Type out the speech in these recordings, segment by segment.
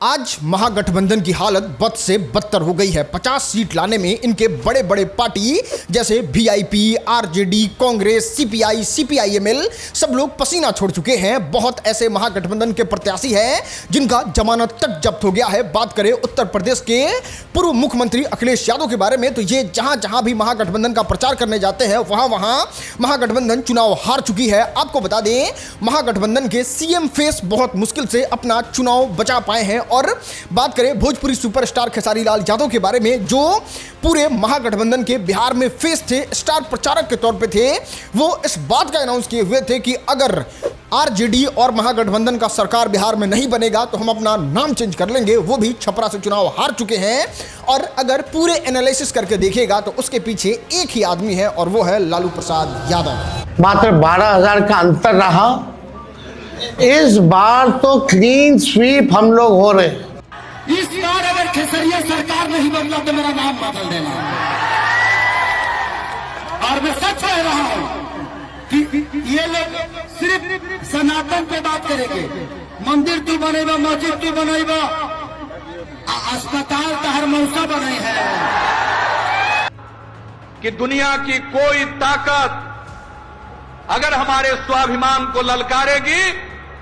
आज महागठबंधन की हालत बद से बदतर हो गई है। 50 सीट लाने में इनके बड़े बड़े पार्टी जैसे VIP, RJD, Congress, CPI, CPIML सब लोग पसीना छोड़ चुके हैं। बहुत ऐसे महागठबंधन के प्रत्याशी हैं जिनका जमानत तक जब्त हो गया है। बात करें उत्तर प्रदेश के पूर्व मुख्यमंत्री अखिलेश यादव के बारे में तो ये जहां जहां भी महागठबंधन का प्रचार करने जाते हैं वहां वहां महागठबंधन चुनाव हार चुकी है। आपको बता दें, महागठबंधन के सीएम फेस बहुत मुश्किल से अपना चुनाव बचा पाए हैं। और बात करें भोजपुरी सुपरस्टार खेसारी लाल यादव के बारे में, जो पूरे महागठबंधन के बिहार में फेस थे, स्टार प्रचारक के तौर पे थे। वो इस बात का अनाउंस किए हुए थे कि अगर आरजेडी और महागठबंधन का सरकार बिहार में नहीं बनेगा तो हम अपना नाम चेंज कर लेंगे। वो भी छपरा से चुनाव हार चुके हैं। और अगर पूरे एनालिसिस करके देखेगा तो उसके पीछे एक ही आदमी है और वो है लालू प्रसाद यादव। मात्र 12,000 का अंतर रहा। इस बार तो क्लीन स्वीप हम लोग हो रहे हैं। इस बार अगर खेसरिया सरकार नहीं बदला तो मेरा नाम बदल देना। और मैं सच कह रहा हूं कि ये लोग सिर्फ सनातन पे बात करेंगे। मंदिर तू बनेगा, मस्जिद तू बनेगा, अस्पताल तहर मौसा बने हैं। कि दुनिया की कोई ताकत अगर हमारे स्वाभिमान को ललकारेगी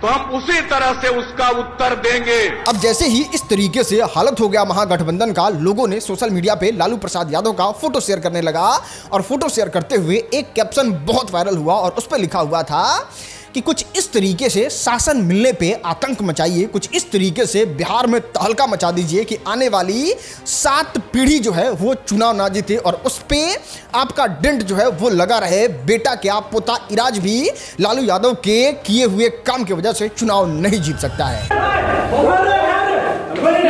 तो हम उसी तरह से उसका उत्तर देंगे। अब जैसे ही इस तरीके से हालत हो गया महागठबंधन का, लोगों ने सोशल मीडिया पे लालू प्रसाद यादव का फोटो शेयर करने लगा। और फोटो शेयर करते हुए एक कैप्शन बहुत वायरल हुआ और उस पर लिखा हुआ था कि कुछ इस तरीके से शासन मिलने पे आतंक मचाइए, कुछ इस तरीके से बिहार में तहलका मचा दीजिए कि आने वाली 7 पीढ़ी जो है वो चुनाव ना जीते और उस पे आपका डेंट जो है वो लगा रहे। बेटा क्या पोता इराज भी लालू यादव के किए हुए काम की वजह से चुनाव नहीं जीत सकता है।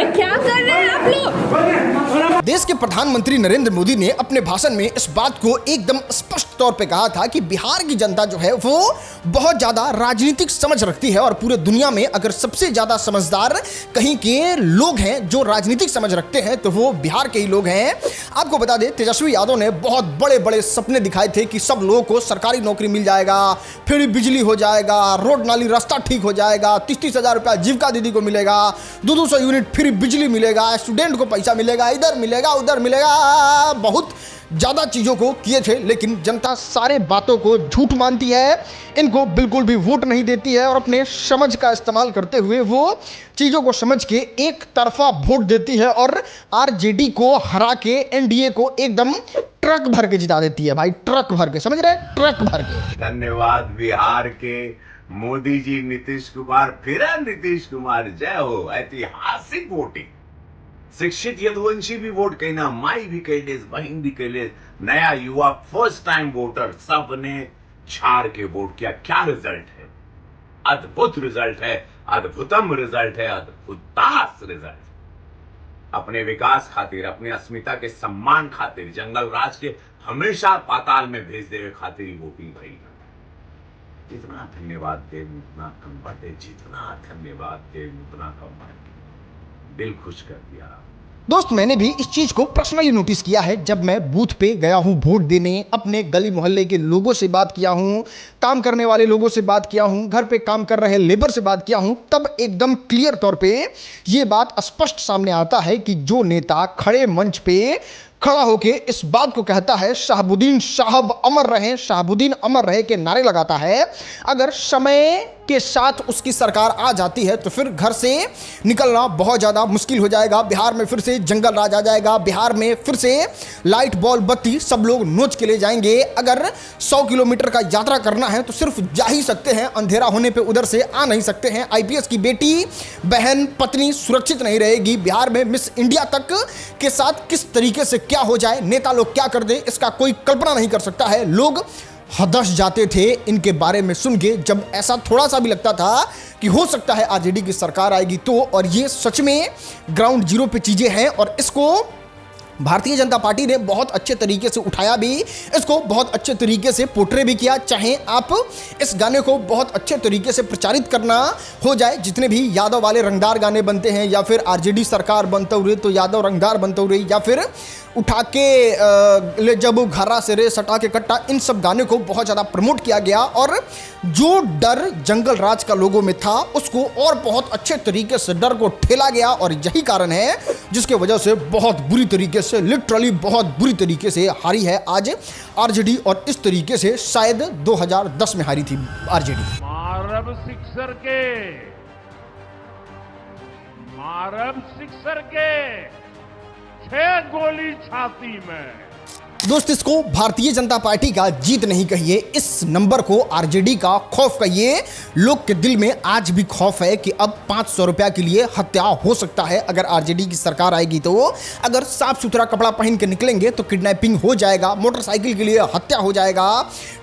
क्या कर रहे हैं आप लोग? देश के प्रधानमंत्री नरेंद्र मोदी ने अपने भाषण में इस बात को एकदम स्पष्ट तौर पे कहा था कि बिहार की जनता जो है वो बहुत ज्यादा राजनीतिक समझ रखती है और पूरे दुनिया में अगर सबसे ज्यादा समझदार कहीं के लोग हैं जो राजनीतिक समझ रखते हैं तो वो बिहार के ही लोग हैं। आपको बता दें, तेजस्वी यादव ने बहुत बड़े बड़े सपने दिखाए थे कि सब लोगों को सरकारी नौकरी मिल जाएगा, फिर बिजली हो जाएगा, रोड नाली रास्ता ठीक हो जाएगा, 30-30 हजार रुपया जीविका दीदी को मिलेगा, 200 यूनिट फ्री बिजली मिलेगा, स्टूडेंट को पैसा मिलेगा, इधर मिलेगा उधर मिलेगा। बहुत ज्यादा चीजों को किए थे, लेकिन जनता सारे बातों को झूठ मानती है, इनको बिल्कुल भी वोट नहीं देती है और अपने समझ का इस्तेमाल करते हुए वो चीजों को समझ के एक तरफा वोट देती है और आरजेडी को हरा के एनडीए को एकदम ट्रक भर के जिता देती है। भाई ट्रक भर के, समझ रहे हैं, ट्रक भर के। धन्यवाद बिहार के मोदी जी, नीतीश कुमार, फिर नीतीश कुमार, जय हो। ऐतिहासिक वोटिंग, शिक्षित यदुवंशी भी वोट कहना, माई भी कहले, बहन भी कहले, नया युवा फर्स्ट टाइम वोटर सब ने छाड़ के वोट किया। क्या रिजल्ट है? अद्भुत रिजल्ट है, अद्भुतम रिजल्ट है, अद्भुतास रिजल्ट। अपने विकास खातिर, अपने अस्मिता के सम्मान खातिर, जंगल राज के हमेशा पाताल में भेज देवे खातिर वोटिंग भई। जितना धन्यवाद दे उतना कम बाटे, जितना धन्यवाद दे उतना कम बाटे। दिल खुश कर दिया। दोस्त, मैंने भी इस चीज को पर्सनली नोटिस किया है। जब मैं बूथ पे गया हूं वोट देने, अपने गली मोहल्ले के लोगों से बात किया हूं, काम करने वाले लोगों से बात किया हूं, घर पे काम कर रहे लेबर से बात किया हूं, तब एकदम क्लियर तौर पे ये बात स्पष्ट सामने आता है कि जो नेता खड़े मंच पे खड़ा होके इस बात को कहता है शहाबुद्दीन साहब अमर रहे, शहाबुद्दीन अमर रहे के नारे लगाता है, अगर समय के साथ उसकी सरकार आ जाती है तो फिर घर से निकलना बहुत ज़्यादा मुश्किल हो जाएगा। बिहार में फिर से जंगल राज आ जाएगा, बिहार में फिर से लाइट बॉल बत्ती सब लोग नोच के ले जाएंगे। अगर 100 किलोमीटर का यात्रा करना है तो सिर्फ जा ही सकते हैं, अंधेरा होने पे उधर से आ नहीं सकते हैं। आईपीएस की बेटी, बहन, पत्नी सुरक्षित नहीं रहेगी। बिहार में मिस इंडिया तक के साथ किस तरीके से क्या हो जाए, नेता लोग क्या कर दे, इसका कोई कल्पना नहीं कर सकता है। लोग हदस जाते थे इनके बारे में सुन के, जब ऐसा थोड़ा सा भी लगता था कि हो सकता है आरजेडी की सरकार आएगी तो। और ये सच में ग्राउंड जीरो पे चीजें हैं और इसको भारतीय जनता पार्टी ने बहुत अच्छे तरीके से उठाया भी, इसको बहुत अच्छे तरीके से पोर्ट्रे भी किया। चाहे आप इस गाने को बहुत अच्छे तरीके से प्रचारित करना हो जाए, जितने भी यादव वाले रंगदार गाने बनते हैं, या फिर आरजेडी सरकार बनते हुए तो यादव रंगदार बनते हुए, या फिर उठा के ले जब घरा से रे सटा के कट्टा, इन सब गाने को बहुत ज़्यादा प्रमोट किया गया और जो डर जंगल राज का लोगों में था उसको और बहुत अच्छे तरीके से डर को ठेला गया। और यही कारण है जिसके वजह से बहुत बुरी तरीके से, लिटरली बहुत बुरी तरीके से हारी है आज आरजेडी। और इस तरीके से शायद 2010 में हारी थी आरजेडी। मारब सिक्सर के 6 गोली छाती में। दोस्त, इसको भारतीय जनता पार्टी का जीत नहीं कहिए, इस नंबर को आरजेडी का खौफ कहिए। लोग के दिल में आज भी खौफ है कि अब 500 रुपया के लिए हत्या हो सकता है अगर आरजेडी की सरकार आएगी तो। अगर साफ सुथरा कपड़ा पहन के निकलेंगे तो किडनैपिंग हो जाएगा, मोटरसाइकिल के लिए हत्या हो जाएगा,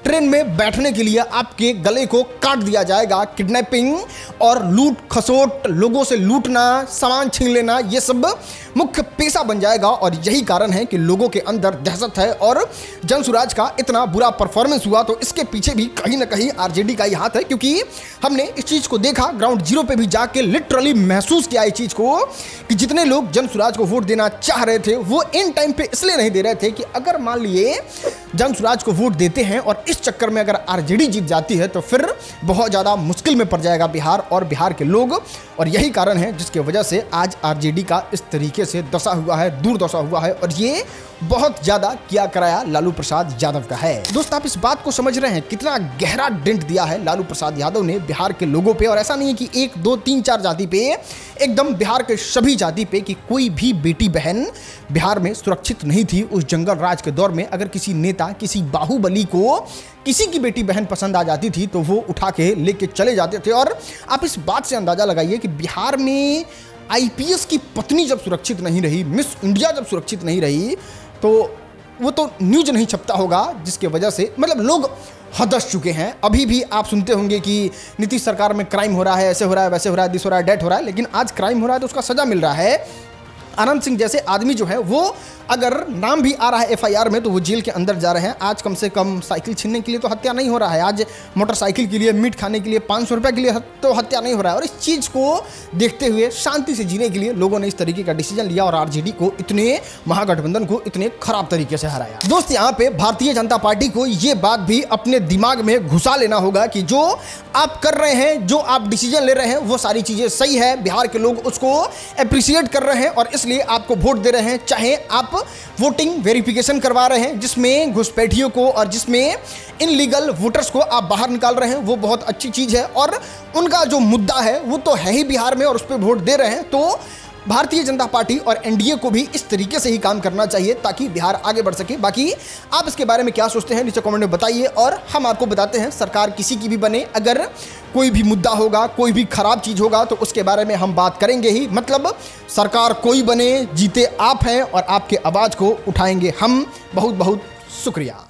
ट्रेन में बैठने के लिए आपके गले को काट दिया जाएगा। किडनैपिंग और लूट खसोट, लोगों से लूटना, सामान छीन लेना, ये सब मुख्य पेशा बन जाएगा। और यही कारण है कि लोगों के अंदर दहशत है और जनसुराज का इतना बुरा परफॉर्मेंस हुआ तो इसके पीछे भी कहीं ना कहीं आरजेडी का ही हाथ है। क्योंकि हमने इस चीज को देखा, ग्राउंड जीरो पे भी जाके लिटरली महसूस किया इस चीज को कि जितने लोग जनसुराज को वोट देना चाह रहे थे वो इन टाइम पे इसलिए नहीं दे रहे थे कि अगर मान लिए जनसुराज को वोट देते हैं और इस चक्कर में अगर आरजेडी जीत जाती है तो फिर बहुत ज्यादा मुश्किल में पड़ जाएगा बिहार और बिहार के लोग। और यही कारण है जिसकी वजह से आज आरजेडी का इस तरीके से दशा हुआ है, दुर्दशा हुआ है। और ये बहुत ज्यादा किया कराया लालू प्रसाद यादव का है। दोस्त, आप इस बात को समझ रहे हैं कितना गहरा डेंट दिया है लालू प्रसाद यादव ने बिहार के लोगों पे। और ऐसा नहीं है कि 1, 2, 3, 4 जाति पे, एकदम बिहार के सभी जाति पे, कि कोई भी बेटी बहन बिहार में सुरक्षित नहीं थी उस जंगल राज के दौर में। अगर किसी नेता, किसी बाहुबली को किसी की बेटी बहन पसंद आ जाती थी तो वो उठा के लेके चले जाते थे। और आप इस बात से अंदाजा लगाइए कि बिहार में आईपीएस की पत्नी जब सुरक्षित नहीं रही, मिस इंडिया जब सुरक्षित नहीं रही, तो वो तो न्यूज नहीं छपता होगा, जिसके वजह से मतलब लोग हदस चुके हैं। अभी भी आप सुनते होंगे कि नीतीश सरकार में क्राइम हो रहा है, ऐसे हो रहा है, वैसे हो रहा है, दिस हो रहा है, डेट हो रहा है। लेकिन आज क्राइम हो रहा है तो उसका सजा मिल रहा है। आनंद सिंह जैसे आदमी जो है वो अगर नाम भी आ रहा है एफआईआर में तो वो जेल के अंदर जा रहे हैं। आज कम से कम साइकिल छीनने के लिए तो हत्या नहीं हो रहा है, आज मोटरसाइकिल के लिए, मीट खाने के लिए 500 रुपये के लिए तो हत्या नहीं हो रहा है। और इस चीज़ को देखते हुए शांति से जीने के लिए लोगों ने इस तरीके का डिसीजन लिया और आरजेडी को, इतने महागठबंधन को इतने खराब तरीके से हराया। दोस्त, यहाँ पे भारतीय जनता पार्टी को ये बात भी अपने दिमाग में घुसा लेना होगा कि जो आप कर रहे हैं, जो आप डिसीजन ले रहे हैं, वो सारी चीज़ें सही है। बिहार के लोग उसको अप्रिशिएट कर रहे हैं और इसलिए आपको वोट दे रहे हैं। चाहे आप वोटिंग वेरिफिकेशन करवा रहे हैं जिसमें घुसपैठियों को और जिसमें इनलीगल वोटर्स को आप बाहर निकाल रहे हैं, वो बहुत अच्छी चीज़ है। और उनका जो मुद्दा है वो तो है ही बिहार में और उस पर वोट दे रहे हैं। तो भारतीय जनता पार्टी और एनडीए को भी इस तरीके से ही काम करना चाहिए ताकि बिहार आगे बढ़ सके। बाकी आप इसके बारे में क्या सोचते हैं नीचे कमेंट में बताइए और हम आपको बताते हैं सरकार किसी की भी बने, अगर कोई भी मुद्दा होगा, कोई भी खराब चीज़ होगा तो उसके बारे में हम बात करेंगे ही। मतलब सरकार कोई बने, जीते आप हैं और आपके आवाज़ को उठाएंगे हम। बहुत बहुत शुक्रिया।